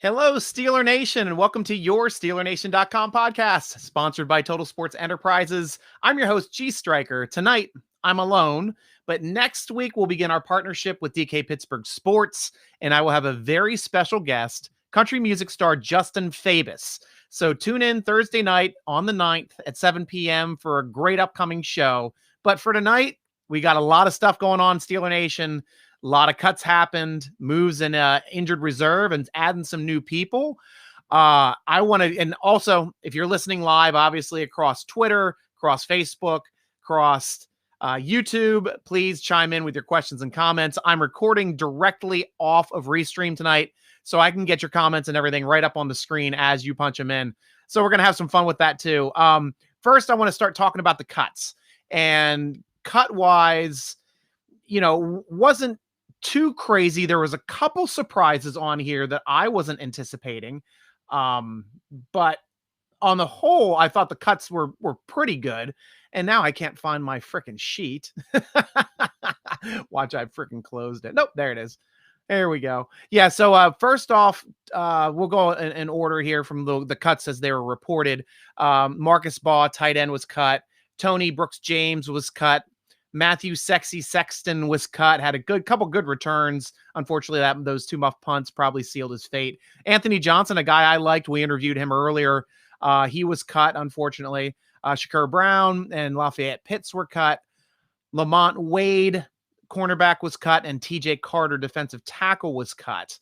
Hello, Steeler Nation, and welcome to your SteelerNation.com podcast, sponsored by Total Sports Enterprises. I'm your host, G.Stryker. Tonight, I'm alone, but next week we'll begin our partnership with DK Pittsburgh Sports, and I will have a very special guest, country music star Justin Fabus. So tune in Thursday night on the 9th at 7 p.m. for a great upcoming show. But for tonight, we got a lot of stuff going on, Steeler Nation. A lot of cuts happened, moves in injured reserve, and adding some new people. I want to, and also, if you're listening live, obviously across Twitter, across Facebook, across YouTube, please chime in with your questions and comments. I'm recording directly off of Restream tonight, so I can get your comments and everything right up on the screen as you punch them in. So we're going to have some fun with that too. First, I want to start talking about the cuts. And cut-wise, wasn't too crazy. There was a couple surprises on here that I wasn't anticipating. But on the whole, I thought the cuts were pretty good. And now I can't find my freaking sheet. Watch, I freaking closed it. Nope, there it is. There we go. Yeah, so first off, we'll go in order here from the cuts as they were reported. Marcus Baugh, tight end, was cut. Tony Brooks-James was cut. Matthew Sexy Sexton was cut, had a couple good returns. Unfortunately, those two muff punts probably sealed his fate. Anthony Johnson, a guy I liked, we interviewed him earlier. He was cut, unfortunately. Shakur Brown and Lafayette Pitts were cut. Lamont Wade, cornerback, was cut, and TJ Carter, defensive tackle, was cut.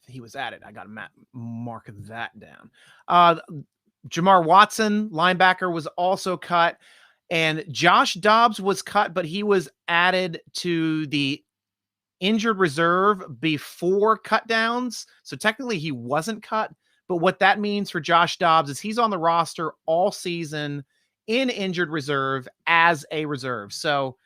He was added. I got to mark that down. Jamar Watson, linebacker, was also cut, and Josh Dobbs was cut, but he was added to the injured reserve before cut downs. So technically he wasn't cut, but what that means for Josh Dobbs is he's on the roster all season in injured reserve as a reserve. So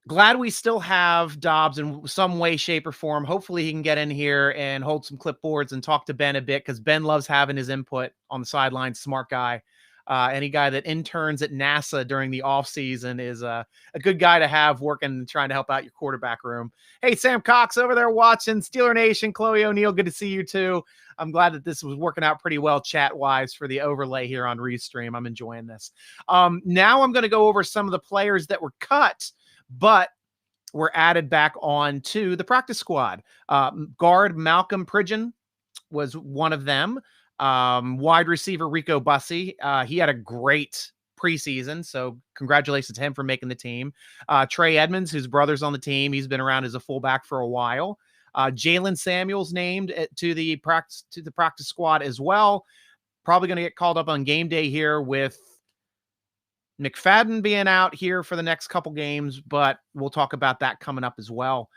glad we still have Dobbs in some way, shape, or form. Hopefully he can get in here and hold some clipboards and talk to Ben a bit, because Ben loves having his input on the sideline. Smart guy. Any guy that interns at NASA during the off season is a good guy to have working and trying to help out your quarterback room. Hey, Sam Cox over there watching. Steeler Nation, Chloe O'Neill, good to see you too. I'm glad that this was working out pretty well chat-wise for the overlay here on Restream. I'm enjoying this. Now I'm going to go over some of the players that were cut, but were added back on to the practice squad. Guard Malcolm Pridgeon was one of them. Wide receiver Rico Bussey. He had a great preseason, so congratulations to him for making the team. Trey Edmonds, whose brother's on the team, he's been around as a fullback for a while. Jalen Samuels named to the practice squad as well. Probably going to get called up on game day here with McFadden being out here for the next couple games, but we'll talk about that coming up as well.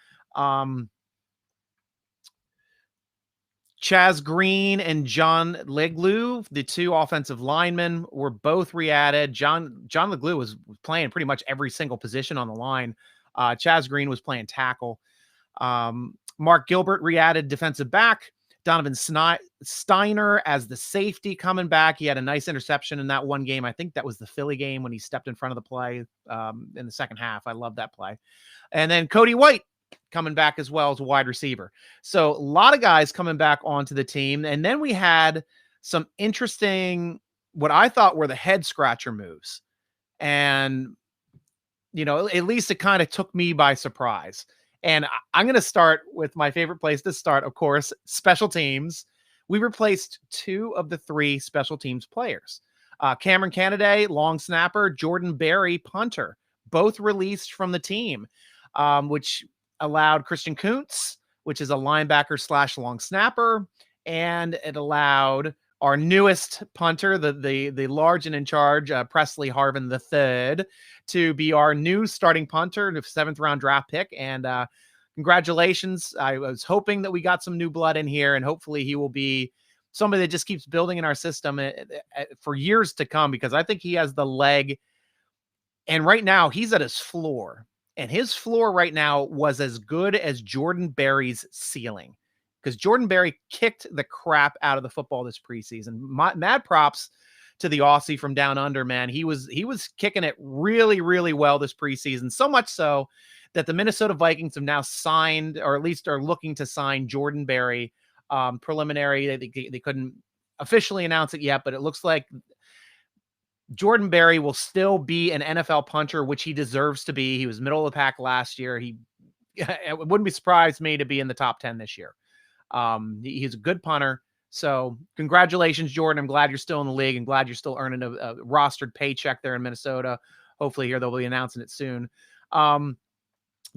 Chaz Green and John Leglu, the two offensive linemen, were both re-added. John Leglu was playing pretty much every single position on the line. Chaz Green was playing tackle. Mark Gilbert re-added defensive back. Donovan Steiner as the safety coming back. He had a nice interception in that one game. I think that was the Philly game when he stepped in front of the play in the second half. I love that play. And then Cody White coming back as well as a wide receiver. So a lot of guys coming back onto the team. And then we had some interesting, what I thought were the head scratcher moves. And, at least it kind of took me by surprise. And I'm going to start with my favorite place to start, of course, special teams. We replaced 2 of the 3 special teams players. Cameron Canaday, long snapper, Jordan Berry, punter, both released from the team, which allowed Christian Kuntz, which is a linebacker / long snapper, and it allowed our newest punter, the large and in charge, Presley Harvin III, to be our new starting punter, the 7th round draft pick. And congratulations. I was hoping that we got some new blood in here, and hopefully he will be somebody that just keeps building in our system for years to come, because I think he has the leg. And right now he's at his floor, and his floor right now was as good as Jordan Berry's ceiling, because Jordan Berry kicked the crap out of the football this preseason. Mad props to the Aussie from down under, man. He was kicking it really, really well this preseason, so much so that the Minnesota Vikings have now signed, or at least are looking to sign, Jordan Berry. Preliminary, they couldn't officially announce it yet, but it looks like Jordan Berry will still be an NFL punter, which he deserves to be. He was middle of the pack last year. It wouldn't be surprised me to be in the top 10 this year. He's a good punter. So congratulations, Jordan. I'm glad you're still in the league and glad you're still earning a rostered paycheck there in Minnesota. Hopefully here they'll be announcing it soon.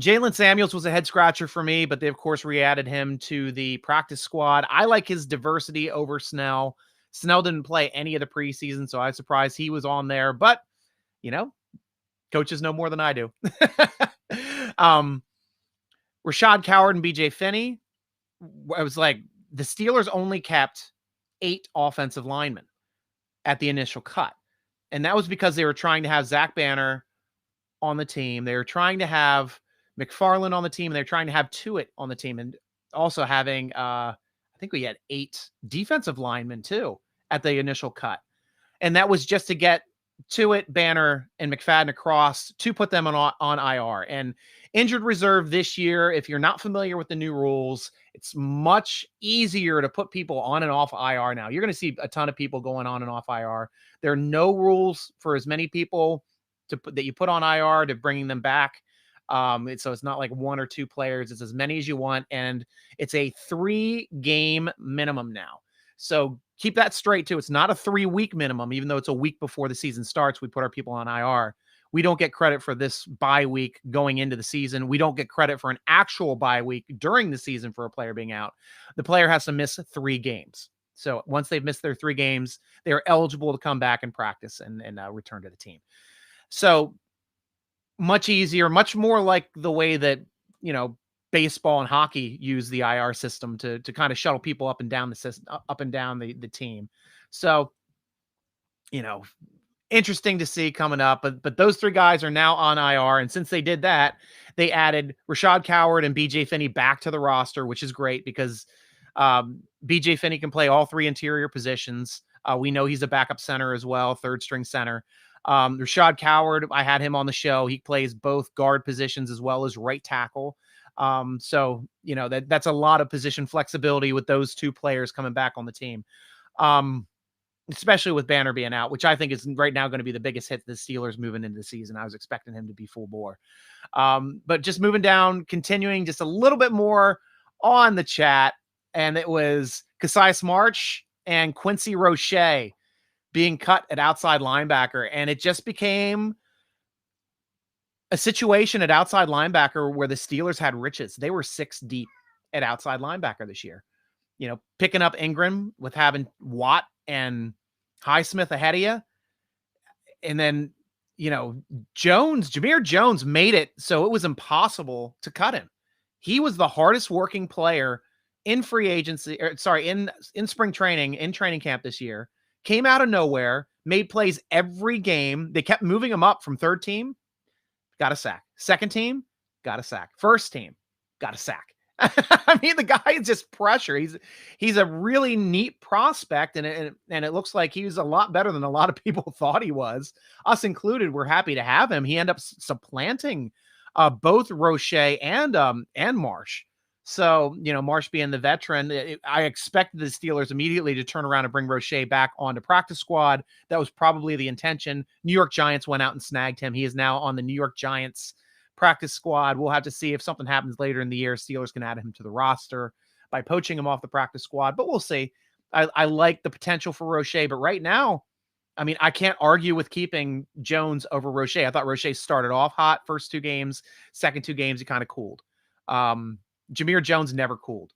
Jalen Samuels was a head scratcher for me, but they of course re-added him to the practice squad. I like his diversity over Snell. Snell didn't play any of the preseason, so I was surprised he was on there, but coaches know more than I do. Rashad Coward and BJ Finney. I was like, the Steelers only kept 8 offensive linemen at the initial cut. And that was because they were trying to have Zach Banner on the team. They were trying to have McFarland on the team, and they're trying to have Tuitt on the team, and also having, I think we had 8 defensive linemen too at the initial cut. And that was just to get Tuitt, Banner, and McFadden across to put them on IR. And injured reserve this year, if you're not familiar with the new rules, it's much easier to put people on and off IR now. You're going to see a ton of people going on and off IR. There are no rules for as many people that you put on IR to bringing them back. So it's not like 1 or 2 players. It's as many as you want. And it's a 3-game minimum now. So keep that straight too. It's not a 3-week minimum, even though it's a week before the season starts. We put our people on IR. We don't get credit for this bye week going into the season. We don't get credit for an actual bye week during the season for a player being out. The player has to miss 3 games. So once they've missed their 3 games, they are eligible to come back and practice and return to the team. So much easier, much more like the way that, baseball and hockey use the IR system to kind of shuttle people up and down the system, up and down the team. So, interesting to see coming up, but those 3 guys are now on IR. And since they did that, they added Rashad Coward and BJ Finney back to the roster, which is great because BJ Finney can play all 3 interior positions. We know he's a backup center as well, 3rd string center. Rashad Coward, I had him on the show. He plays both guard positions as well as right tackle. So, that's a lot of position flexibility with those 2 players coming back on the team. Especially with Banner being out, which I think is right now going to be the biggest hit to the Steelers moving into the season. I was expecting him to be full bore. But just moving down, continuing just a little bit more on the chat. And it was Cassius March and Quincy Roche being cut at outside linebacker. And it just became a situation at outside linebacker where the Steelers had riches. They were 6 deep at outside linebacker this year. Picking up Ingram with having Watt and Highsmith ahead of you. And then, Jameer Jones made it so it was impossible to cut him. He was the hardest working player in free agency, in spring training, in training camp this year. Came out of nowhere, made plays every game. They kept moving him up from 3rd team, got a sack. 2nd team, got a sack. 1st team, got a sack. I mean, the guy is just pressure. He's a really neat prospect, and it looks like he's a lot better than a lot of people thought he was. Us included, we're happy to have him. He ended up supplanting both Roche and Marsh. So, Marsh being the veteran, I expected the Steelers immediately to turn around and bring Roche back onto practice squad. That was probably the intention. New York Giants went out and snagged him. He is now on the New York Giants practice squad. We'll have to see if something happens later in the year. Steelers can add him to the roster by poaching him off the practice squad, but we'll see. I like the potential for Roche, but right now, I mean, I can't argue with keeping Jones over Roche. I thought Roche started off hot first 2 games, second 2 games, he kind of cooled. Jameer Jones never cooled.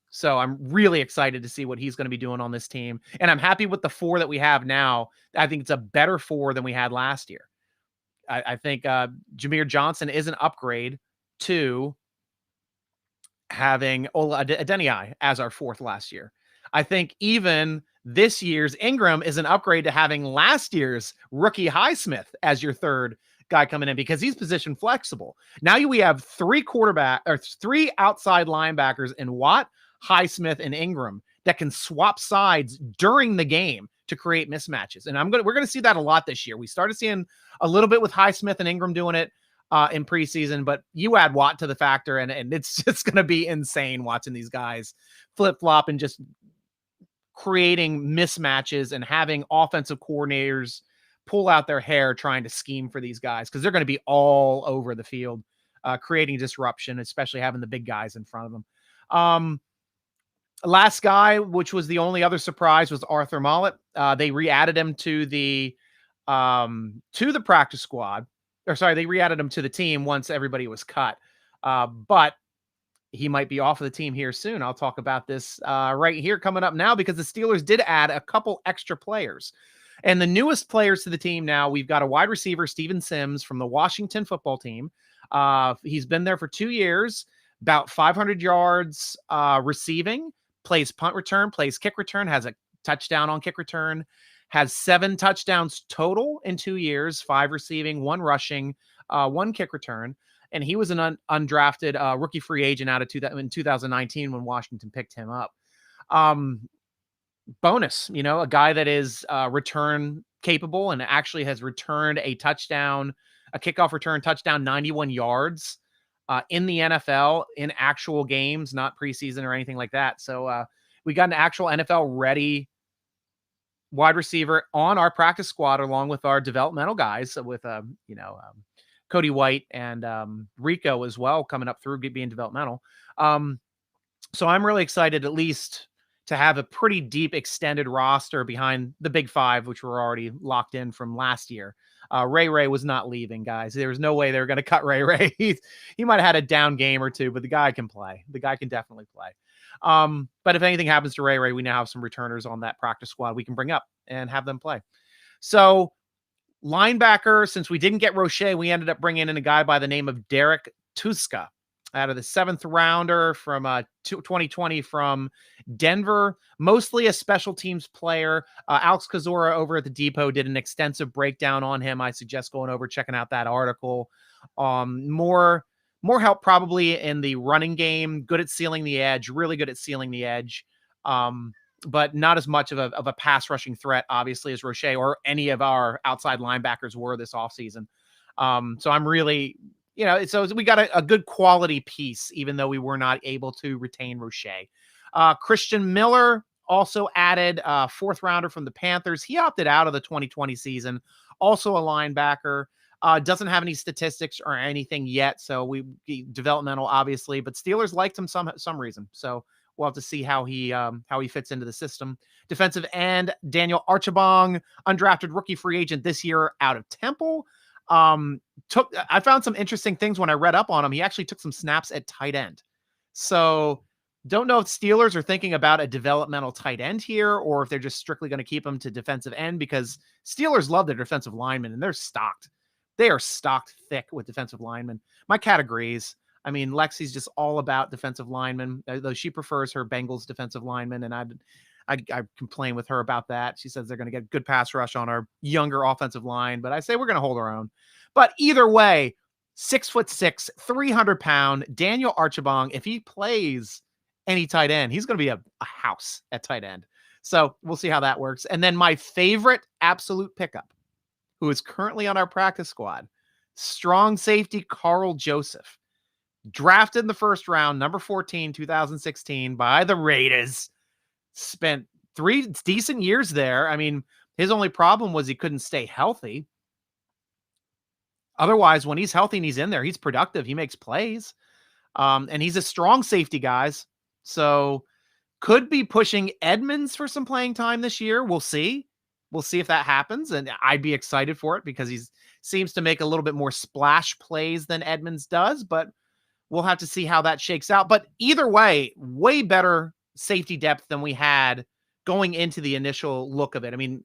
So I'm really excited to see what he's going to be doing on this team. And I'm happy with the 4 that we have now. I think it's a better 4 than we had last year. I think Jameer Johnson is an upgrade to having Ola Adeniyi as our 4th last year. I think even this year's Ingram is an upgrade to having last year's rookie Highsmith as your 3rd guy coming in because he's position flexible. Now we have 3 outside linebackers in Watt, Highsmith, and Ingram that can swap sides during the game to create mismatches. And we're going to see that a lot this year. We started seeing a little bit with Highsmith and Ingram doing it. in preseason, but you add Watt to the factor, and it's just going to be insane watching these guys flip flop and just creating mismatches and having offensive coordinators pull out their hair trying to scheme for these guys, because they're going to be all over the field, creating disruption, especially having the big guys in front of them. Last guy, which was the only other surprise, was Arthur Mollett. They re-added him to the practice squad. Or sorry, they re-added him to the team once everybody was cut. But he might be off of the team here soon. I'll talk about this right here coming up now, because the Steelers did add a couple extra players. And the newest players to the team now, we've got a wide receiver, Steven Sims, from the Washington football team. He's been there for 2 years, about 500 yards receiving, plays punt return, plays kick return, has a touchdown on kick return, has 7 touchdowns total in 2 years, 5 receiving, 1 rushing, 1 kick return. And he was an undrafted rookie free agent out of in 2019 when Washington picked him up. Bonus, a guy that is return capable and actually has returned a touchdown, a kickoff return touchdown, 91 yards in the NFL in actual games, not preseason or anything like that. So we got an actual NFL ready wide receiver on our practice squad, along with our developmental guys with, Cody White and Rico as well, coming up through being developmental. So I'm really excited, at least, to have a pretty deep extended roster behind the big 5, which were already locked in from last year. Ray was not leaving, guys. There was no way they were going to cut Ray. He might have had a down game or two, but the guy can play. The guy can definitely play. But if anything happens to Ray, we now have some returners on that practice squad we can bring up and have them play. So linebacker, since we didn't get Roche, we ended up bringing in a guy by the name of Derek Tuska out of the 7th rounder from 2020 from Denver, mostly a special teams player. Alex Kozora over at the Depot did an extensive breakdown on him. I suggest going over, checking out that article. More help probably in the running game, good at sealing the edge, really good at sealing the edge. But not as much of a pass rushing threat, obviously, as Roche or any of our outside linebackers were this offseason. So I'm really, so we got a good quality piece, even though we were not able to retain Roche. Christian Miller also added a 4th rounder from the Panthers. He opted out of the 2020 season, also a linebacker. Doesn't have any statistics or anything yet, so we developmental, obviously, but Steelers liked him some reason. So we'll have to see how he fits into the system. Defensive end Daniel Archibald, undrafted rookie free agent this year out of Temple. I found some interesting things when I read up on him. He actually took some snaps at tight end. So don't know if Steelers are thinking about a developmental tight end here, or if they're just strictly going to keep him to defensive end, because Steelers love their defensive linemen and they're stocked. They are stocked thick with defensive linemen. My cat agrees. I mean, Lexi's just all about defensive linemen, though she prefers her Bengals defensive linemen. And I complain with her about that. She says they're going to get good pass rush on our younger offensive line, but I say we're going to hold our own. But either way, 6'6", 300-pound Daniel Archibald, if he plays any tight end, he's going to be a house at tight end. So we'll see how that works. And then my favorite absolute pickup, who is currently on our practice squad, strong safety Carl Joseph, drafted in the 1st round, number 14, 2016 by the Raiders. Spent 3 decent years there. I mean, his only problem was he couldn't stay healthy. Otherwise, when he's healthy and he's in there, he's productive. He makes plays. And he's a strong safety, guys. So could be pushing Edmonds for some playing time this year. We'll see. We'll see if that happens. And I'd be excited for it, because he seems to make a little bit more splash plays than Edmonds does. But we'll have to see how that shakes out. But either way, way better safety depth than we had going into the initial look of it. I mean,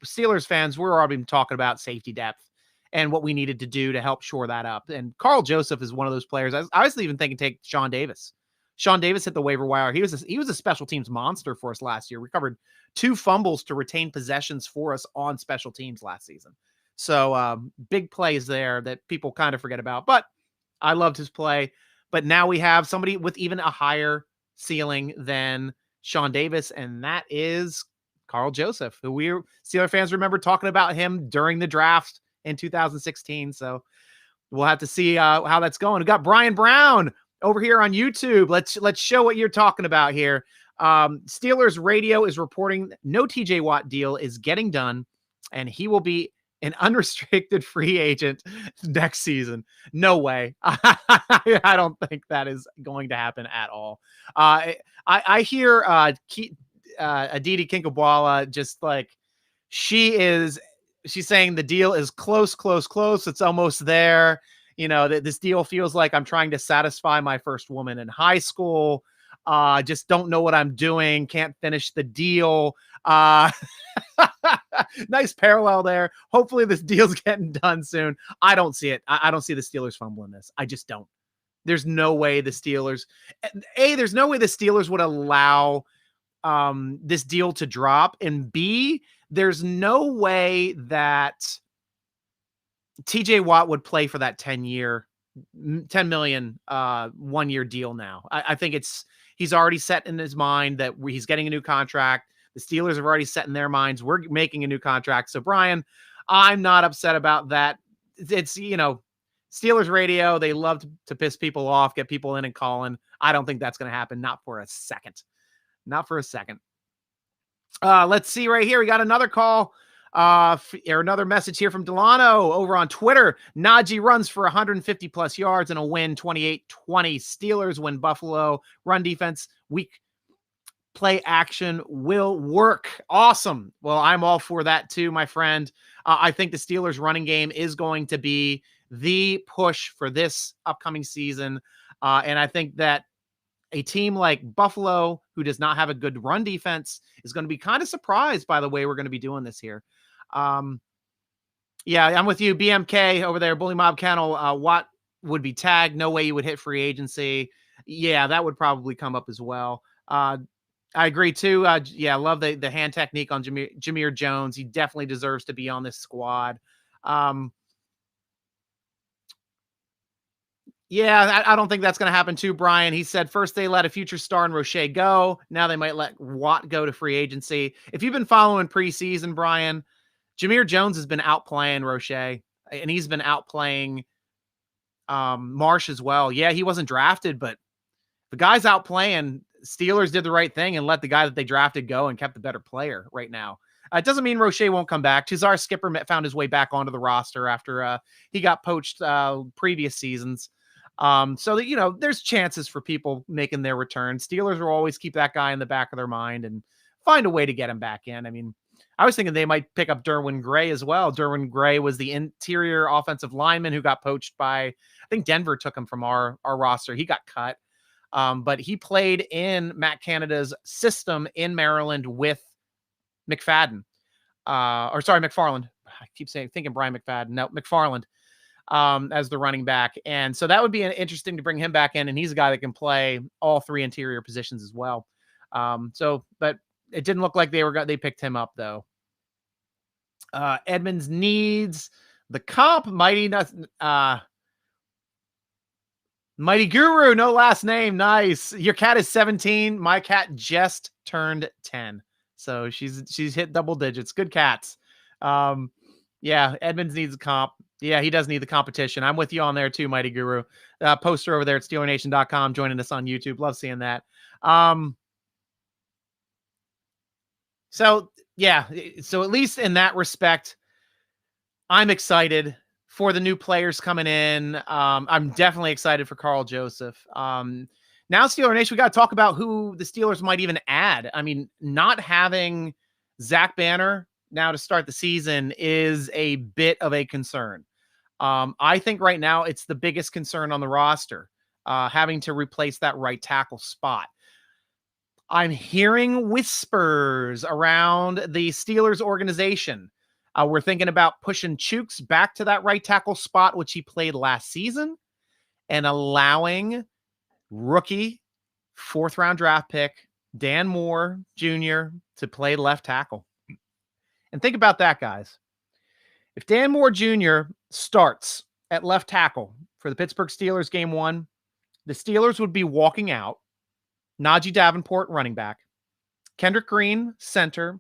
Steelers fans, we're already talking about safety depth and what we needed to do to help shore that up. And Carl Joseph is one of those players. I was even thinking take Sean Davis. Sean Davis hit the waiver wire. He was a special teams monster for us last year. Recovered 2 fumbles to retain possessions for us on special teams last season. So big plays there that people kind of forget about. But I loved his play. But now we have somebody with even a higher ceiling than Sean Davis, and that is Carl Joseph, who Steeler fans remember talking about him during the draft in 2016. So we'll have to see how that's going. We got Brian Brown over here on YouTube. Let's show what you're talking about here. Steelers radio is reporting no TJ Watt deal is getting done, and he will be an unrestricted free agent next season. No way. I don't think that is going to happen at all. I hear Aditi Kinkabwala just like she's saying the deal is close. It's almost there. You know, this deal feels like I'm trying to satisfy my first woman in high school. Just don't know what I'm doing. Can't finish the deal. Nice parallel there. Hopefully this deal's getting done soon. I don't see it. I don't see the Steelers fumbling this. I just don't. There's no way the Steelers, there's no way the Steelers would allow this deal to drop. And B, there's no way that TJ Watt would play for that 10 million 1 year deal now. I think he's already set in his mind that he's getting a new contract. The Steelers have already set in their minds we're making a new contract. So Brian, I'm not upset about that. It's, Steelers radio, they love to piss people off, get people in and calling. I don't think that's going to happen. Not for a second. Let's see right here. We got another call. Or another message here from Delano over on Twitter. Najee runs for 150 plus yards and a win, 28-20. Steelers win. Buffalo. Run defense weak. Play action will work. Awesome. Well, I'm all for that too, my friend. I think the Steelers running game is going to be the push for this upcoming season. And I think that a team like Buffalo, who does not have a good run defense, is going to be kind of surprised by the way we're going to be doing this here. Yeah, I'm with you. BMK over there, Bully Mob Kennel. Watt would be tagged. No way you would hit free agency. Yeah, that would probably come up as well. I agree too. Yeah, I love the hand technique on Jameer Jones. He definitely deserves to be on this squad. Yeah, I don't think that's going to happen too, Brian. He said first they let a future star in Rashad go. Now they might let Watt go to free agency. If you've been following preseason, Brian, Jameer Jones has been outplaying Rashad, and he's been outplaying Marsh as well. Yeah, he wasn't drafted, but the guy's outplaying. Steelers did the right thing and let the guy that they drafted go and kept the better player right now. It doesn't mean Roche won't come back. Tuzar Skipper found his way back onto the roster after he got poached previous seasons. So that, there's chances for people making their return. Steelers will always keep that guy in the back of their mind and find a way to get him back in. I mean, I was thinking they might pick up Derwin Gray as well. Derwin Gray was the interior offensive lineman who got poached by, I think Denver took him from our roster. He got cut. But he played in Matt Canada's system in Maryland with McFarland. I keep thinking Brian McFadden. No, McFarland as the running back. And so that would be interesting to bring him back in. And he's a guy that can play all three interior positions as well. But it didn't look like they picked him up though. Edmonds needs the comp. Mighty Guru, no last name. Nice. Your cat is 17. My cat just turned 10. So she's hit double digits. Good cats. Yeah, Edmonds needs a comp. Yeah, he does need the competition. I'm with you on there too, Mighty Guru. Poster over there at SteelerNation.com, joining us on YouTube. Love seeing that. So at least in that respect, I'm excited for the new players coming in. I'm definitely excited for Carl Joseph. Now, Steeler Nation, we got to talk about who the Steelers might even add. I mean, not having Zach Banner now to start the season is a bit of a concern. I think right now it's the biggest concern on the roster, having to replace that right tackle spot. I'm hearing whispers around the Steelers organization. We're thinking about pushing Chooks back to that right tackle spot, which he played last season, and allowing rookie 4th round draft pick Dan Moore Jr. to play left tackle. And think about that, guys. If Dan Moore Jr. starts at left tackle for the Pittsburgh Steelers game 1, the Steelers would be walking out Najee Davenport, running back, Kendrick Green, center,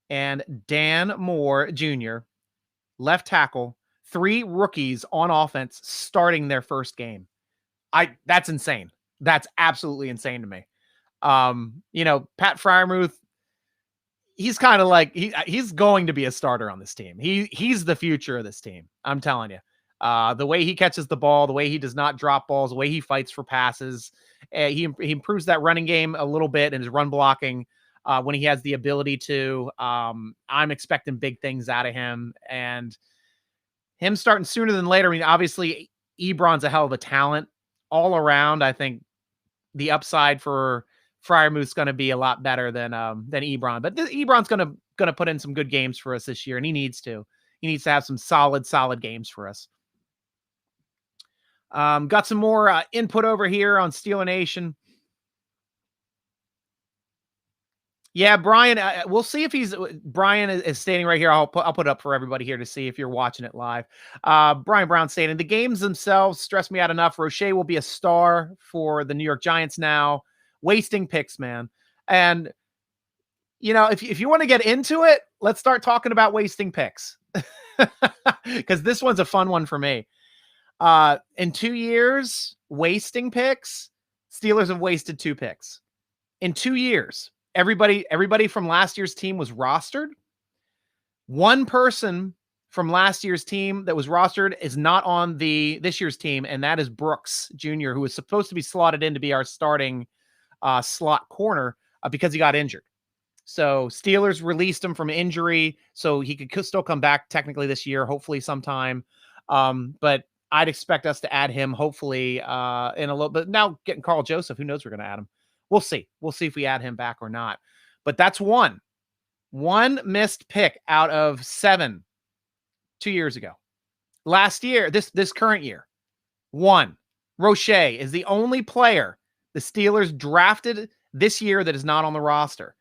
and Dan Moore Jr., left tackle, 3 rookies on offense starting their first game. That's insane. That's absolutely insane to me. Pat Freiermuth, he's kind of like he's going to be a starter on this team. He's the future of this team. I'm telling you. The way he catches the ball, the way he does not drop balls, the way he fights for passes, he improves that running game a little bit and his run blocking when he has the ability to. I'm expecting big things out of him, and him starting sooner than later. I mean, obviously, Ebron's a hell of a talent all around. I think the upside for Freiermuth's going to be a lot better than Ebron, but Ebron's going to put in some good games for us this year, and he needs to. He needs to have some solid games for us. Got some more input over here on Steeler Nation. Yeah, Brian, we'll see if Brian is stating right here. I'll put it up for everybody here to see if you're watching it live. Brian Brown stating, the games themselves stress me out enough. Rashad will be a star for the New York Giants now. Wasting picks, man. And, if you want to get into it, let's start talking about wasting picks. Because this one's a fun one for me. In 2 years, wasting picks, Steelers have wasted 2 picks. In 2 years. Everybody from last year's team was rostered. One person from last year's team that was rostered is not on this year's team, and that is Brooks Jr., who was supposed to be slotted in to be our starting slot corner because he got injured. So Steelers released him from injury, so he could still come back technically this year, hopefully sometime. But I'd expect us to add him hopefully in a little bit. Now getting Carl Joseph, who knows we're going to add him. We'll see. We'll see if we add him back or not. But that's one missed pick out of 7 2 years ago. Last year, this current year, 1. Rashad is the only player the Steelers drafted this year that is not on the roster.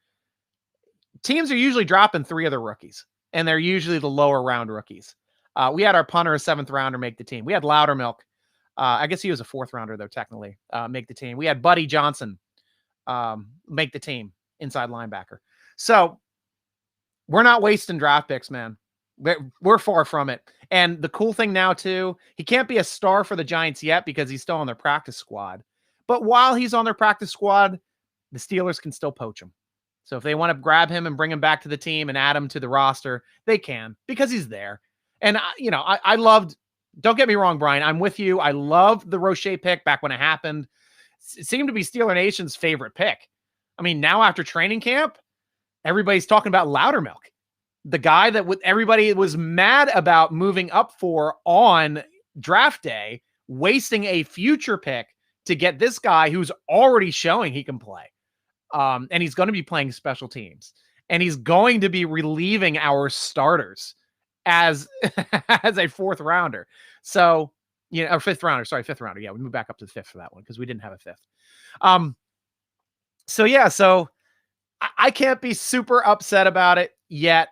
Teams are usually dropping 3 other rookies, and they're usually the lower round rookies. We had our punter, a 7th rounder, make the team. We had Loudermilk. I guess he was a 4th rounder, though, technically, make the team. We had Buddy Johnson make the team, inside linebacker. So we're not wasting draft picks, man. We're far from it. And the cool thing now, too, he can't be a star for the Giants yet because he's still on their practice squad. But while he's on their practice squad, the Steelers can still poach him. So if they want to grab him and bring him back to the team and add him to the roster, they can because he's there. And, I loved, don't get me wrong, Brian, I'm with you. I loved the Rashad pick back when it happened. It seemed to be Steeler Nation's favorite pick. I mean, now after training camp, everybody's talking about Loudermilk, the guy that everybody was mad about moving up for on draft day, wasting a future pick to get this guy who's already showing he can play. And he's going to be playing special teams, and he's going to be relieving our starters as a 4th rounder. So, or 5th rounder. Sorry, 5th rounder. Yeah, we moved back up to the 5th for that one because we didn't have a 5th. So I can't be super upset about it yet.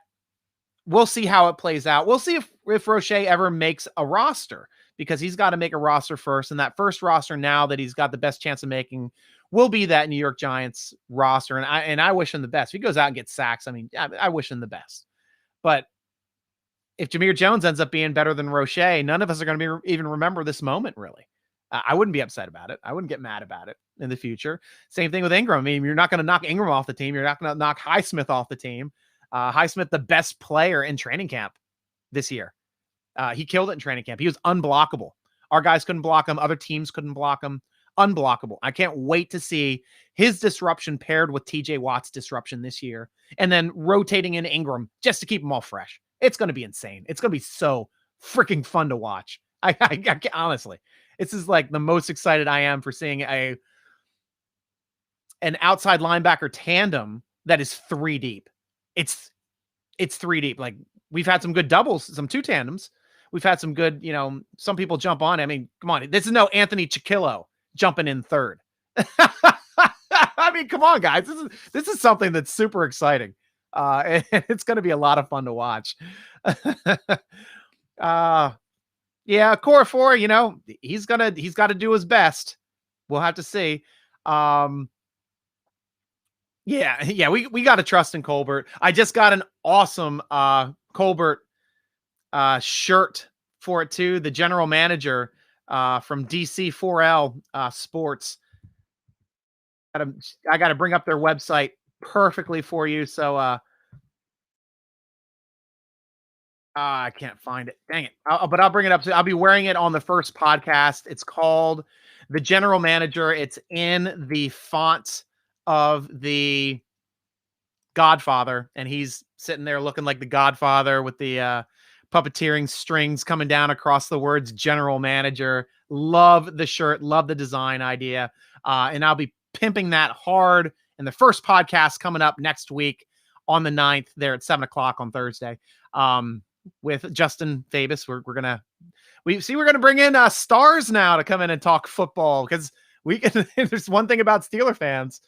We'll see how it plays out. We'll see if Rashad ever makes a roster, because he's got to make a roster first. And that first roster now that he's got the best chance of making will be that New York Giants roster. And I wish him the best. If he goes out and gets sacks, I mean, I wish him the best. But if Jameer Jones ends up being better than Rashad, none of us are going to even remember this moment, really. I wouldn't be upset about it. I wouldn't get mad about it in the future. Same thing with Ingram. I mean, you're not going to knock Ingram off the team. You're not going to knock Highsmith off the team. Highsmith, the best player in training camp this year. He killed it in training camp. He was unblockable. Our guys couldn't block him. Other teams couldn't block him. Unblockable. I can't wait to see his disruption paired with TJ Watt's disruption this year, and then rotating in Ingram just to keep them all fresh. It's going to be insane. It's going to be so freaking fun to watch. I honestly, this is like the most excited I am for seeing an outside linebacker tandem that is 3 deep. It's 3 deep. Like, we've had some good doubles, some 2 tandems. We've had some good, some people jump on. I mean, come on. This is no Anthony Chiquillo jumping in 3rd. I mean, come on, guys. This is something that's super exciting. And it's going to be a lot of fun to watch. Yeah, Core 4, he's got to do his best. We'll have to see. Yeah, we got to trust in Colbert. I just got an awesome Colbert shirt for it too. The general manager from DC4L Sports. I got to bring up their website perfectly for you. So I can't find it. Dang it. But I'll bring it up. I'll be wearing it on the first podcast. It's called The General Manager. It's in the font of the Godfather, and he's sitting there looking like the Godfather with the puppeteering strings coming down across the words General Manager. Love the shirt. Love the design idea. And I'll be pimping that hard in the first podcast coming up next week on the 9th there at 7:00 on Thursday. With Justin Fabus. We're gonna bring in stars now to come in and talk football, because we can. There's one thing about Steeler fans.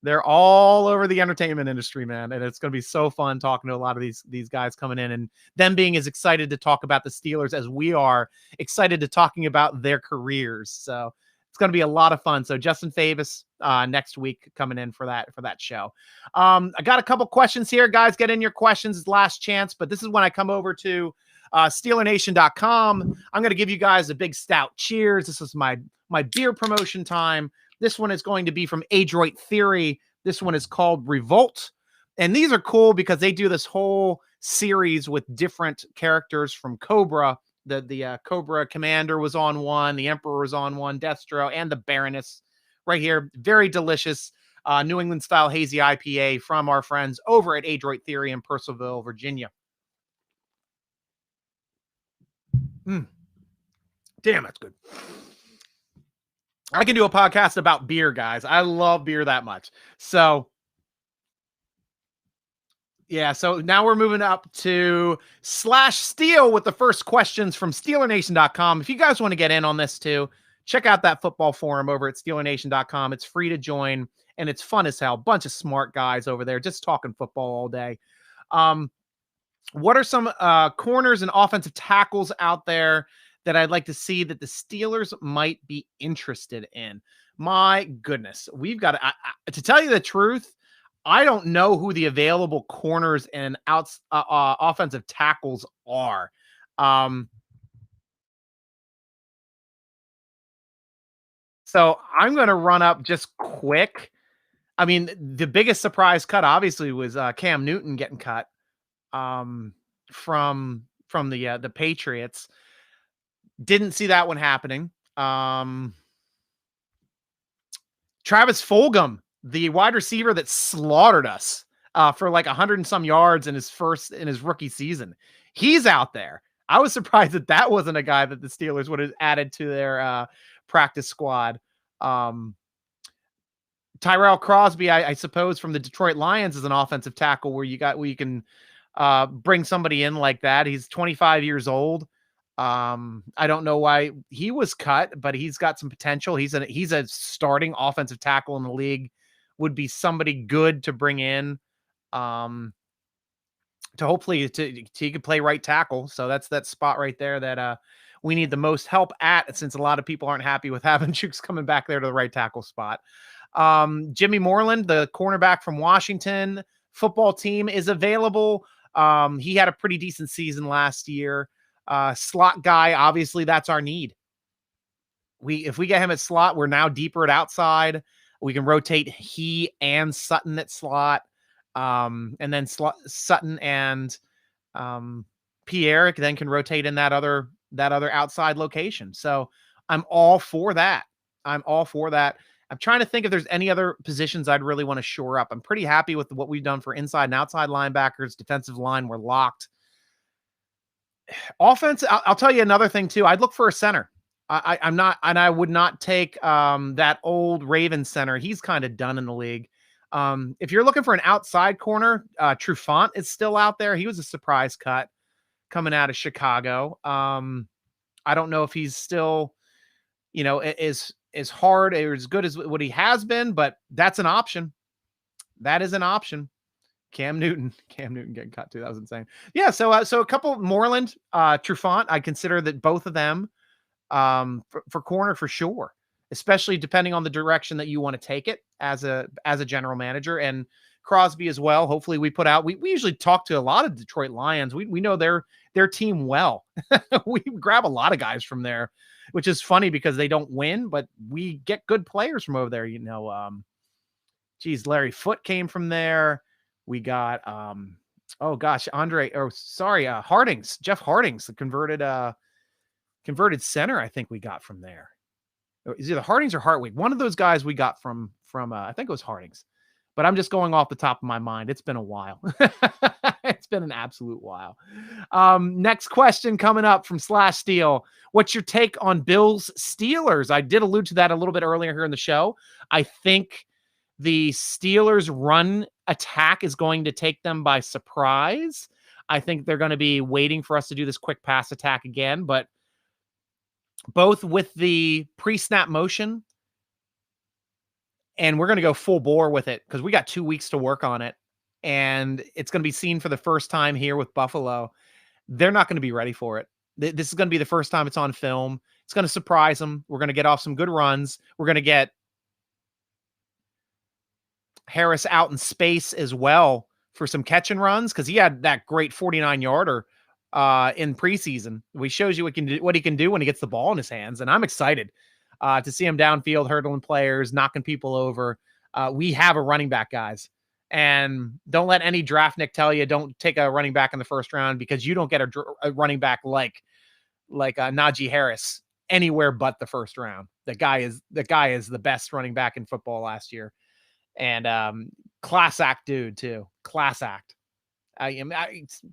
They're all over the entertainment industry, man. And it's going to be so fun talking to a lot of these guys coming in, and them being as excited to talk about the Steelers as we are excited to talking about their careers. So it's going to be a lot of fun. So Justin Fabus next week coming in for that show. I got a couple questions here, guys. Get in your questions. It's last chance, but this is when I come over to SteelerNation.com. I'm going to give you guys a big stout cheers. This is my beer promotion time. This one is going to be from Adroit Theory. This one is called Revolt. And these are cool because they do this whole series with different characters from Cobra. The Cobra Commander was on one. The Emperor was on one. Destro and the Baroness right here. Very delicious New England style hazy IPA from our friends over at Adroit Theory in Purcellville, Virginia. Damn, that's good. I can do a podcast about beer, guys. I love beer that much. So, yeah. So now we're moving up to /Steel with the first questions from SteelerNation.com. If you guys want to get in on this too, check out that football forum over at SteelerNation.com. It's free to join, and it's fun as hell. Bunch of smart guys over there just talking football all day. What are some corners and offensive tackles out there that I'd like to see that the Steelers might be interested in? My goodness, we've got to tell you the truth. I don't know who the available corners and offensive tackles are. So I'm going to run up just quick. I mean, the biggest surprise cut obviously was Cam Newton getting cut from the Patriots. Didn't see that one happening. Travis Fulgham, the wide receiver that slaughtered us for like 100 and some yards in his rookie season. He's out there. I was surprised that wasn't a guy that the Steelers would have added to their practice squad. Tyrell Crosby, I suppose, from the Detroit Lions is an offensive tackle where you can bring somebody in like that. He's 25 years old. I don't know why he was cut, but he's got some potential. He's a starting offensive tackle in the league. Would be somebody good to bring in, to hopefully he could play right tackle. So that's that spot right there that we need the most help at, since a lot of people aren't happy with having Chooks coming back there to the right tackle spot. Jimmy Morland, the cornerback from Washington football team, is available. He had a pretty decent season last year. Slot guy, obviously that's our need. If we get him at slot, we're now deeper at outside. We can rotate he and Sutton at slot. And then Sutton and Pierre then can rotate in that other outside location. So I'm all for that. I'm trying to think if there's any other positions I'd really want to shore up. I'm pretty happy with what we've done for inside and outside linebackers. Defensive line, we're locked. Offense, I'll tell you another thing too. I'd look for a center. I'm not, and I would not take that old Ravens center. He's kind of done in the league. If you're looking for an outside corner, Trufant is still out there. He was a surprise cut coming out of Chicago. I don't know if he's still, is hard or as good as what he has been, but that's an option. That is an option. Cam Newton getting cut too. That was insane. Yeah. So a couple Morland, Trufant, I consider that both of them for corner for sure, especially depending on the direction that you want to take it as a general manager. And Crosby as well. Hopefully we put out, we usually talk to a lot of Detroit Lions. We know their team well. We grab a lot of guys from there, which is funny because they don't win, but we get good players from over there. Larry Foote came from there. We got, Hardings, Jeff Hardings, the converted center. I think we got from there. Is either Hardings or Hartwig. One of those guys we got from I think it was Hardings, but I'm just going off the top of my mind. It's been a while. It's been an absolute while. Next question coming up from Slash Steel. What's your take on Bills Steelers? I did allude to that a little bit earlier here in the show. I think the Steelers run attack is going to take them by surprise. I think they're going to be waiting for us to do this quick pass attack again, but both with the pre-snap motion, and we're going to go full bore with it because we got 2 weeks to work on it, and it's going to be seen for the first time here with Buffalo. They're not going to be ready for it. This is going to be the first time it's on film. It's going to surprise them. We're going to get off some good runs. We're going to get Harris out in space as well for some catch and runs because he had that great 49-yarder in preseason. He shows you what he can do when he gets the ball in his hands, and I'm excited to see him downfield hurdling players, knocking people over. We have a running back, guys, and don't let any draft Nick tell you don't take a running back in the first round because you don't get a running back like Najee Harris anywhere but the first round. The guy is the best running back in football last year, and class act dude too. Class act.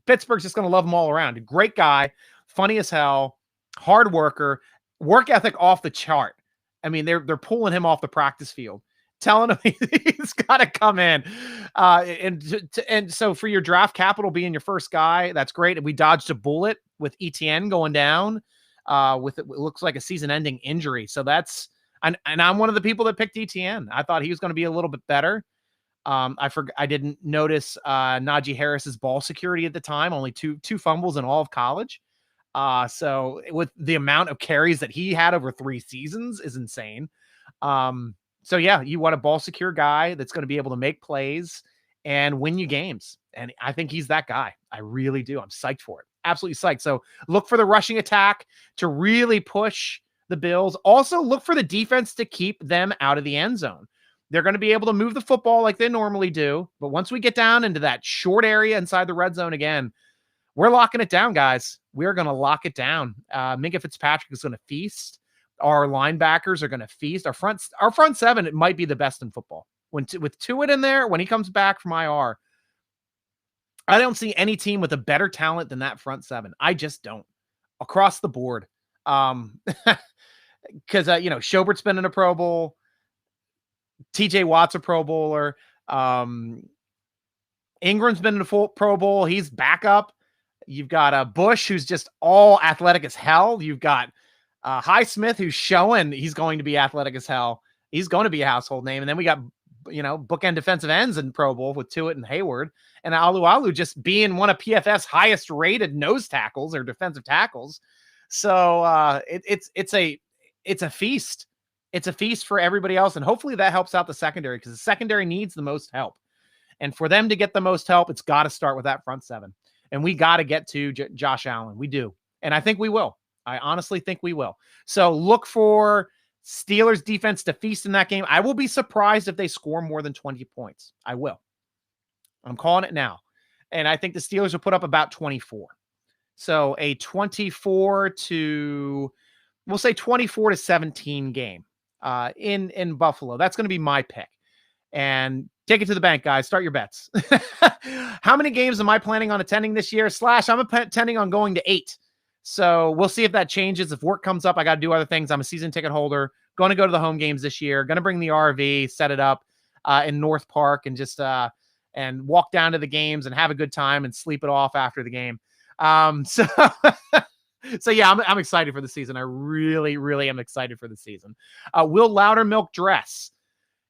Pittsburgh's just going to love him all around. A great guy, funny as hell, hard worker, work ethic off the chart. I mean, they're pulling him off the practice field, telling him he's got to come in. And so for your draft capital being your first guy, that's great. And we dodged a bullet with ETN going down with it looks like a season-ending injury. So that's and I'm one of the people that picked ETN. I thought he was going to be a little bit better. I didn't notice Najee Harris's ball security at the time, only two fumbles in all of college. So with the amount of carries that he had over 3 seasons is insane. So yeah, you want a ball secure guy that's going to be able to make plays and win you games. And I think he's that guy. I really do. I'm psyched for it. Absolutely psyched. So look for the rushing attack to really push the Bills. Also look for the defense to keep them out of the end zone. They're going to be able to move the football like they normally do. But once we get down into that short area inside the red zone again, we're locking it down, guys. We're going to lock it down. Minkah Fitzpatrick is going to feast. Our linebackers are going to feast. Our front seven, it might be the best in football. With Tuitt in there, when he comes back from IR, I don't see any team with a better talent than that front seven. I just don't. Across the board. Because, Schobert's been in a Pro Bowl. TJ Watt's a Pro Bowler. Ingram's been in a full Pro Bowl. He's backup. You've got Bush, who's just all athletic as hell. You've got Highsmith, who's showing he's going to be athletic as hell. He's going to be a household name. And then we got, bookend defensive ends in Pro Bowl with Tuitt and Hayward. And Alualu just being one of PFF's highest rated nose tackles or defensive tackles. So it's a feast. It's a feast for everybody else. And hopefully that helps out the secondary because the secondary needs the most help. And for them to get the most help, it's got to start with that front seven. And we got to get to Josh Allen. We do. And I think we will. I honestly think we will. So look for Steelers defense to feast in that game. I will be surprised if they score more than 20 points. I will. I'm calling it now. And I think the Steelers will put up about 24. So a 24 to 17 game in Buffalo. That's going to be my pick. And take it to the bank, guys. Start your bets. How many games am I planning on attending this year? I'm intending on going to 8. So we'll see if that changes. If work comes up, I got to do other things. I'm a season ticket holder. Going to go to the home games this year. Going to bring the RV, set it up in North Park, and just and walk down to the games and have a good time and sleep it off after the game. So yeah, I'm excited for the season. I really, really am excited for the season. Will Loudermilk dress?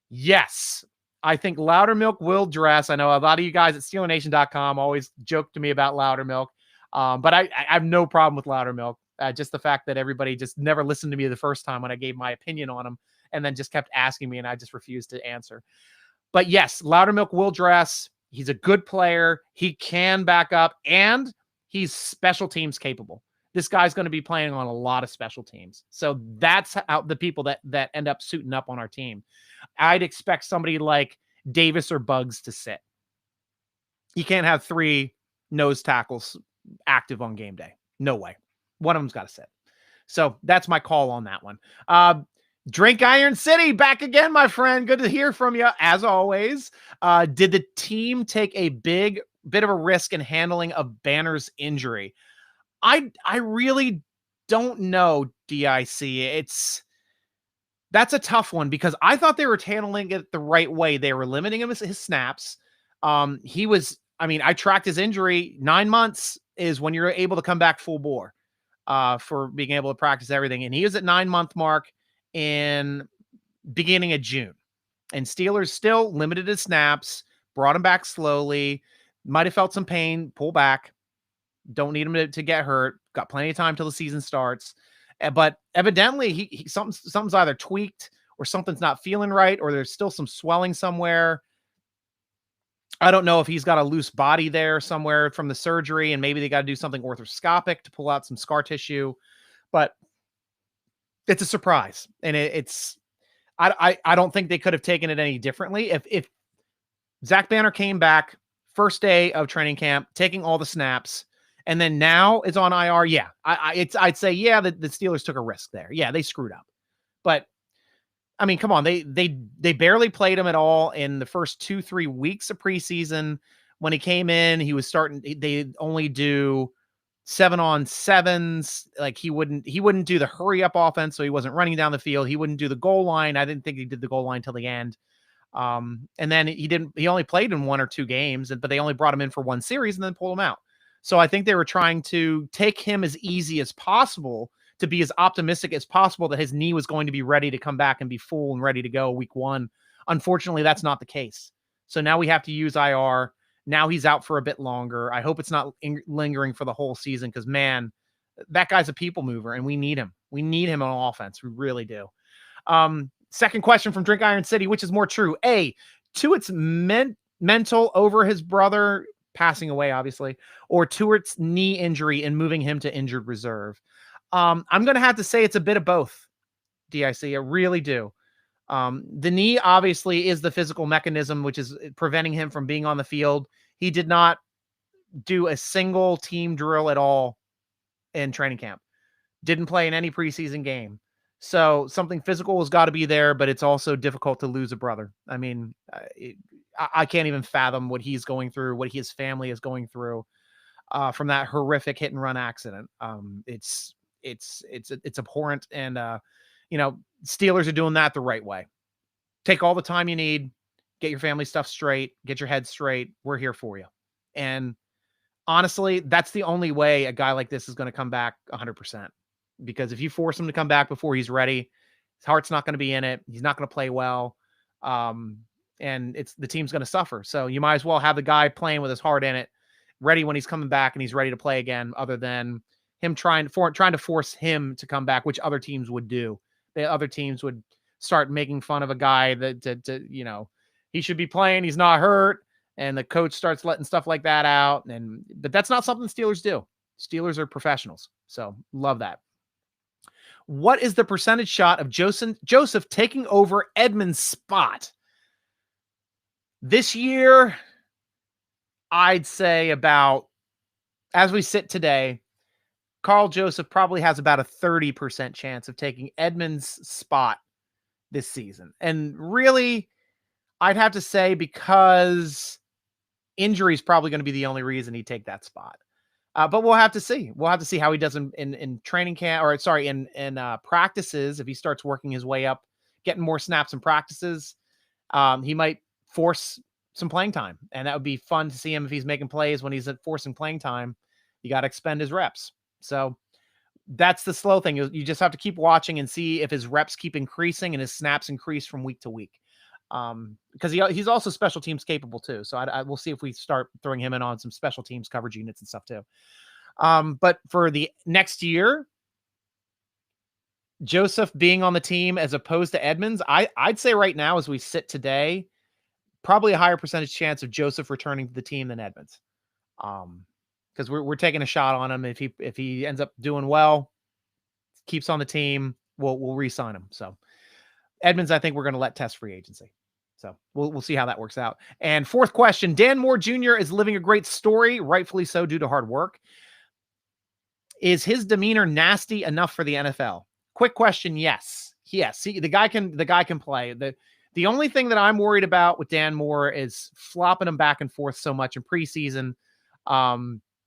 Yes. I think Loudermilk will dress. I know a lot of you guys at SteelerNation.com always joke to me about Loudermilk. But I have no problem with Loudermilk. Just the fact that everybody just never listened to me the first time when I gave my opinion on him and then just kept asking me and I just refused to answer. But yes, Loudermilk will dress. He's a good player. He can back up, and he's special teams capable. This guy's going to be playing on a lot of special teams. So that's how the people that end up suiting up on our team. I'd expect somebody like Davis or Bugs to sit. You can't have 3 nose tackles active on game day. No way. One of them's got to sit. So that's my call on that one. Drink Iron City, back again, my friend. Good to hear from you, as always. Did the team take a bit of a risk in handling of Banner's injury? I really don't know, DIC. That's a tough one because I thought they were handling it the right way. They were limiting him his snaps. I tracked his injury. 9 months is when you're able to come back full bore for being able to practice everything. And he was at 9-month mark in beginning of June. And Steelers still limited his snaps, brought him back slowly, might have felt some pain, pull back. Don't need him to get hurt. Got plenty of time till the season starts. But evidently, something's either tweaked or something's not feeling right, or there's still some swelling somewhere. I don't know if he's got a loose body there somewhere from the surgery, and maybe they got to do something arthroscopic to pull out some scar tissue. But it's a surprise, and I don't think they could have taken it any differently. If Zach Banner came back first day of training camp, taking all the snaps, and then now it's on IR. Yeah, I'd say, yeah, the Steelers took a risk there. Yeah, they screwed up. But I mean, come on, they barely played him at all in the first 2-3 weeks of preseason. When he came in, he was starting. They only do 7-on-7s. Like he wouldn't do the hurry up offense, so he wasn't running down the field. He wouldn't do the goal line. I didn't think he did the goal line till the end. And then he only played in 1 or 2 games, but they only brought him in for 1 series and then pulled him out. So I think they were trying to take him as easy as possible, to be as optimistic as possible that his knee was going to be ready to come back and be full and ready to go week 1. Unfortunately, that's not the case. So now we have to use IR. Now he's out for a bit longer. I hope it's not lingering for the whole season, because, man, that guy's a people mover, and we need him. We need him on offense. We really do. Second question from Drink Iron City, which is more true? A, Tuitt's mental over his brother passing away, obviously, or Tuitt's knee injury and moving him to injured reserve? I'm going to have to say it's a bit of both, DIC. I really do. The knee obviously is the physical mechanism, which is preventing him from being on the field. He did not do a single team drill at all in training camp. Didn't play in any preseason game. So something physical has got to be there, but it's also difficult to lose a brother. I mean, I can't even fathom what he's going through, what his family is going through from that horrific hit and run accident. It's abhorrent. And, Steelers are doing that the right way. Take all the time you need, get your family stuff straight, get your head straight. We're here for you. And honestly, that's the only way a guy like this is going to come back 100%. Because if you force him to come back before he's ready, his heart's not going to be in it. He's not going to play well. And the team's going to suffer. So you might as well have the guy playing with his heart in it, ready when he's coming back and he's ready to play again, other than him trying to force him to come back, which other teams would do. The other teams would start making fun of a guy that he should be playing. He's not hurt. And the coach starts letting stuff like that out. But that's not something Steelers do. Steelers are professionals. So love that. What is the percentage shot of Joseph taking over Edmonds' spot? This year, I'd say about, as we sit today, Carl Joseph probably has about a 30% chance of taking Edmonds' spot this season. And really, I'd have to say, because injury is probably going to be the only reason he'd take that spot. But we'll have to see. We'll have to see how he does in training camp, in practices. If he starts working his way up, getting more snaps in practices, he might force some playing time. And that would be fun to see him if he's making plays when he's forcing playing time. You got to expend his reps. So that's the slow thing. You just have to keep watching and see if his reps keep increasing and his snaps increase from week to week. Because he's also special teams capable too. So we'll see if we start throwing him in on some special teams coverage units and stuff too. But for the next year, Joseph being on the team as opposed to Edmonds, I'd say right now, as we sit today, probably a higher percentage chance of Joseph returning to the team than Edmonds. Because we're taking a shot on him. If he ends up doing well, keeps on the team, we'll re-sign him. So Edmonds, I think we're going to let test free agency. So we'll see how that works out. And fourth question, Dan Moore Jr. is living a great story, rightfully so due to hard work. Is his demeanor nasty enough for the NFL? Quick question, yes. Yes, the guy can play. The only thing that I'm worried about with Dan Moore is flopping him back and forth so much in preseason.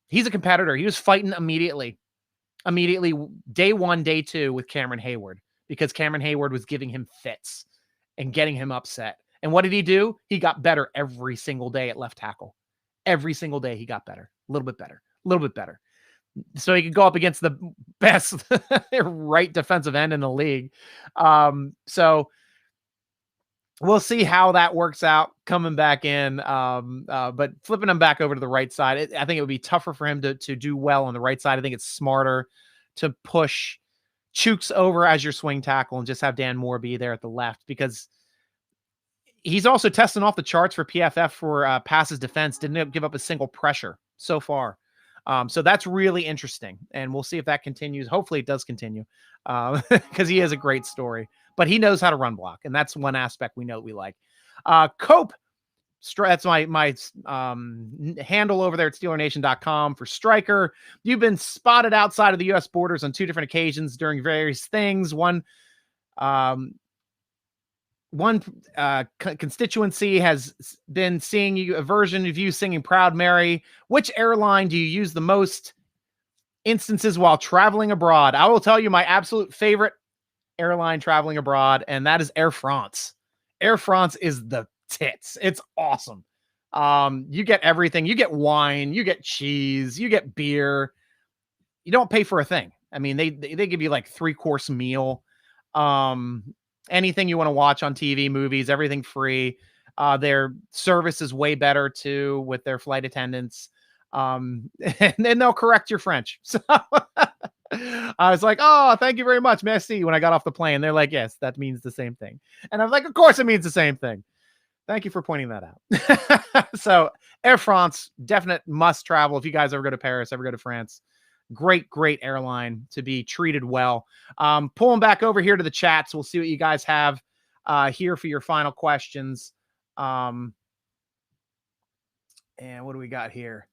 He's a competitor. He was fighting immediately, day one, day two with Cameron Hayward, because Cameron Hayward was giving him fits and getting him upset. And what did he do? He got better every single day at left tackle. Every single day he got better, a little bit better. So he could go up against the best right defensive end in the league. So we'll see how that works out coming back in. But flipping him back over to the right side, I think it would be tougher for him to do well on the right side. I think it's smarter to push Chooks over as your swing tackle and just have Dan Moore be there at the left, because he's also testing off the charts for PFF for passes defense. Didn't give up a single pressure so far. So that's really interesting, and we'll see if that continues. Hopefully it does continue, because he has a great story, but he knows how to run block, and that's one aspect we know we like. Cope, that's my handle over there at SteelerNation.com for Stryker. You've been spotted outside of the U.S. borders on 2 different occasions during various things. One constituency has been seeing you, a version of you singing Proud Mary. Which airline do you use the most instances while traveling abroad? I will tell you my absolute favorite airline traveling abroad, and that is Air France. Air France is the tits. It's awesome. You get everything. You get wine, you get cheese, you get beer. You don't pay for a thing. I mean, they give you like 3-course meal. Anything you want to watch on TV, movies, everything free. Their service is way better too with their flight attendants. And then they'll correct your French. So I was like, oh, thank you very much, merci, when I got off the plane. They're like, yes, that means the same thing. And I'm like, of course it means the same thing. Thank you for pointing that out. So Air France, definite must travel. If you guys ever go to Paris, ever go to France, great airline to be treated well. Pulling back over here to the chats. We'll see what you guys have here for your final questions. And what do we got here?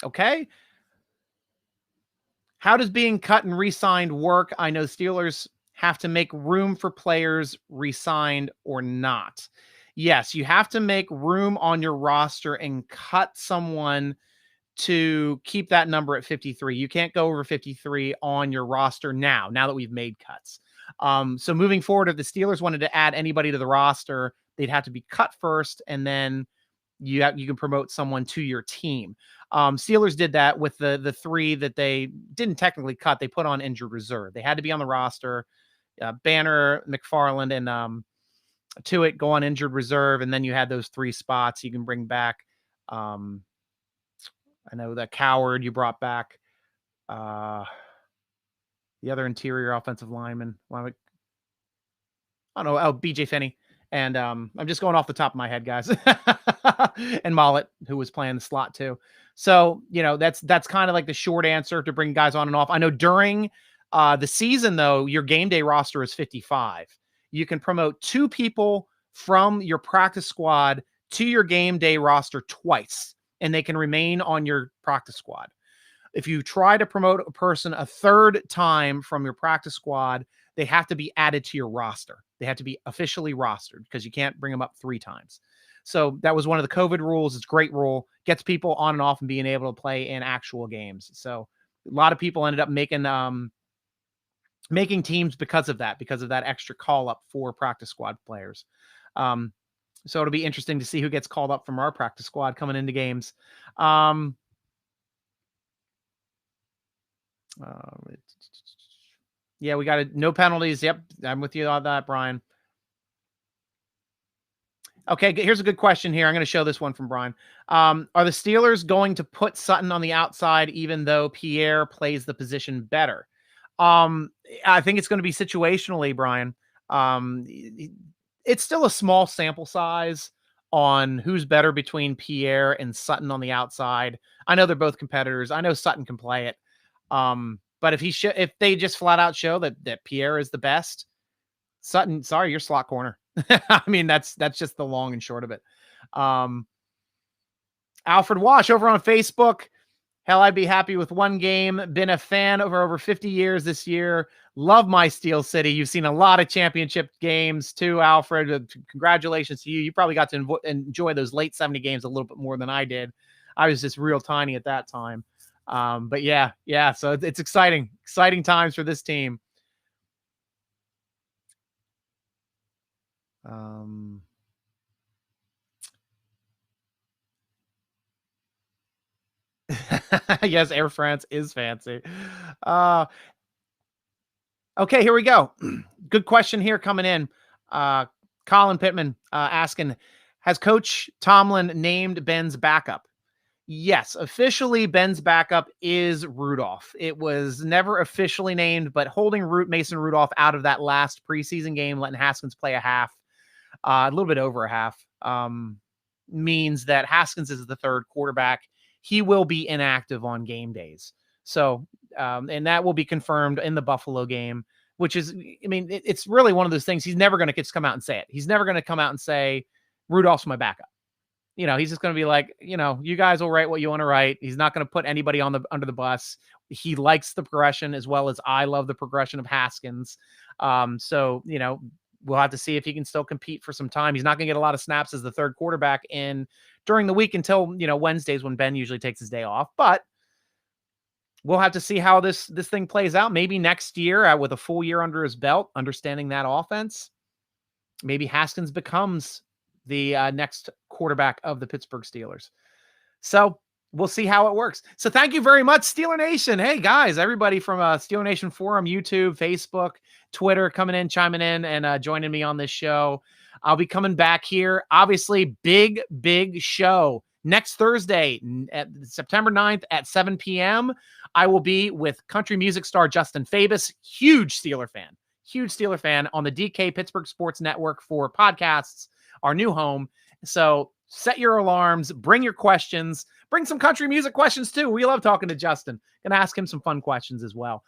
Okay. How does being cut and re-signed work? I know Steelers have to make room for players re-signed or not. Yes, you have to make room on your roster and cut someone to keep that number at 53. You can't go over 53 on your roster now that we've made cuts. So moving forward, if the Steelers wanted to add anybody to the roster, they'd have to be cut first, and then you can promote someone to your team. Steelers did that with the 3 that they didn't technically cut. They put on injured reserve. They had to be on the roster. Banner, McFarland, and to it, go on injured reserve, and then you had those 3 spots you can bring back. I know that Coward you brought back. The other interior offensive lineman. I don't know. Oh, BJ Finney. And I'm just going off the top of my head, guys. And Mollett, who was playing the slot too. So, that's kind of like the short answer to bring guys on and off. I know during the season, though, your game day roster is 55. You can promote 2 people from your practice squad to your game day roster twice, and they can remain on your practice squad. If you try to promote a person a 3rd time from your practice squad, they have to be added to your roster. They have to be officially rostered, because you can't bring them up 3 times. So that was one of the COVID rules. It's a great rule. Gets people on and off and being able to play in actual games. So a lot of people ended up making teams because of that extra call up for practice squad players. So it'll be interesting to see who gets called up from our practice squad coming into games. Yeah, we got no penalties. Yep. I'm with you on that, Brian. Okay, here's a good question here. I'm going to show this one from Brian. Are the Steelers going to put Sutton on the outside even though Pierre plays the position better? I think it's going to be situationally, Brian. It's still a small sample size on who's better between Pierre and Sutton on the outside. I know they're both competitors. I know Sutton can play it. But if they just flat out show that Pierre is the best, Sutton, sorry, you're slot corner. I mean, that's just the long and short of it. Alfred Wash over on Facebook. Hell, I'd be happy with one game. Been a fan over 50 years this year. Love my Steel City. You've seen a lot of championship games too, Alfred. Congratulations to you. You probably got to enjoy those late 70 games a little bit more than I did. I was just real tiny at that time. But yeah. So it's exciting times for this team. Yes, Air France is fancy. Okay, here we go. Good question here coming in. Colin Pittman asking, has Coach Tomlin named Ben's backup? Yes, officially Ben's backup is Rudolph. It was never officially named, but holding Mason Rudolph out of that last preseason game, letting Haskins play a half, a little bit over a half, means that Haskins is the third quarterback. He will be inactive on game days. So, and that will be confirmed in the Buffalo game, which is, I mean, it's really one of those things. He's never going to just come out and say it. He's never going to come out and say, Rudolph's my backup. You know, he's just going to be like, you know, you guys will write what you want to write. He's not going to put anybody under the bus. He likes the progression as well as I love the progression of Haskins. So, you know, we'll have to see if he can still compete for some time. He's not going to get a lot of snaps as the third quarterback during the week until, you know, Wednesdays when Ben usually takes his day off. But we'll have to see how this thing plays out. Maybe next year with a full year under his belt, understanding that offense, maybe Haskins becomes the next quarterback of the Pittsburgh Steelers. So we'll see how it works. So thank you very much, Steeler Nation. Hey, guys, everybody from Steeler Nation Forum, YouTube, Facebook, Twitter, coming in, chiming in, and joining me on this show. I'll be coming back here. Obviously, big show. Next Thursday, at September 9th at 7 p.m., I will be with country music star Justin Fabus, huge Steeler fan on the DK Pittsburgh Sports Network for podcasts, our new home. So set your alarms, bring your questions, bring some country music questions too. We love talking to Justin. Gonna ask him some fun questions as well.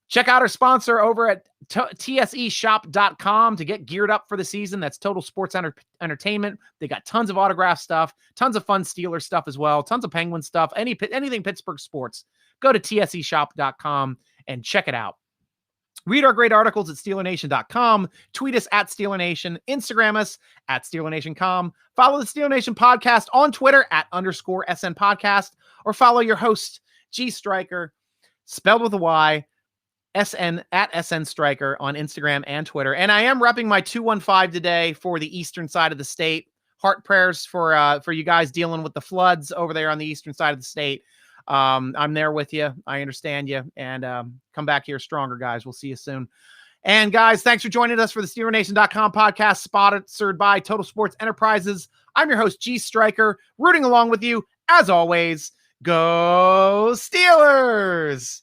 Check out our sponsor over at tseshop.com to get geared up for the season. That's Total Sports Entertainment. They got tons of autograph stuff, tons of fun Steelers stuff as well, tons of Penguin stuff, anything Pittsburgh sports. Go to tseshop.com and check it out. Read our great articles at SteelerNation.com. Tweet us at SteelerNation. Instagram us at SteelerNation.com. Follow the Steeler Nation podcast on Twitter at _SN Podcast, or follow your host, G.Stryker, spelled with a Y, SN at SN Striker on Instagram and Twitter. And I am repping my 215 today for the eastern side of the state. Heart prayers for you guys dealing with the floods over there on the eastern side of the state. I'm there with you. I understand you, and come back here stronger, guys. We'll see you soon. And guys, thanks for joining us for the SteelerNation.com podcast, sponsored by Total Sports Enterprises. I'm your host, G.Stryker, rooting along with you as always. Go Steelers!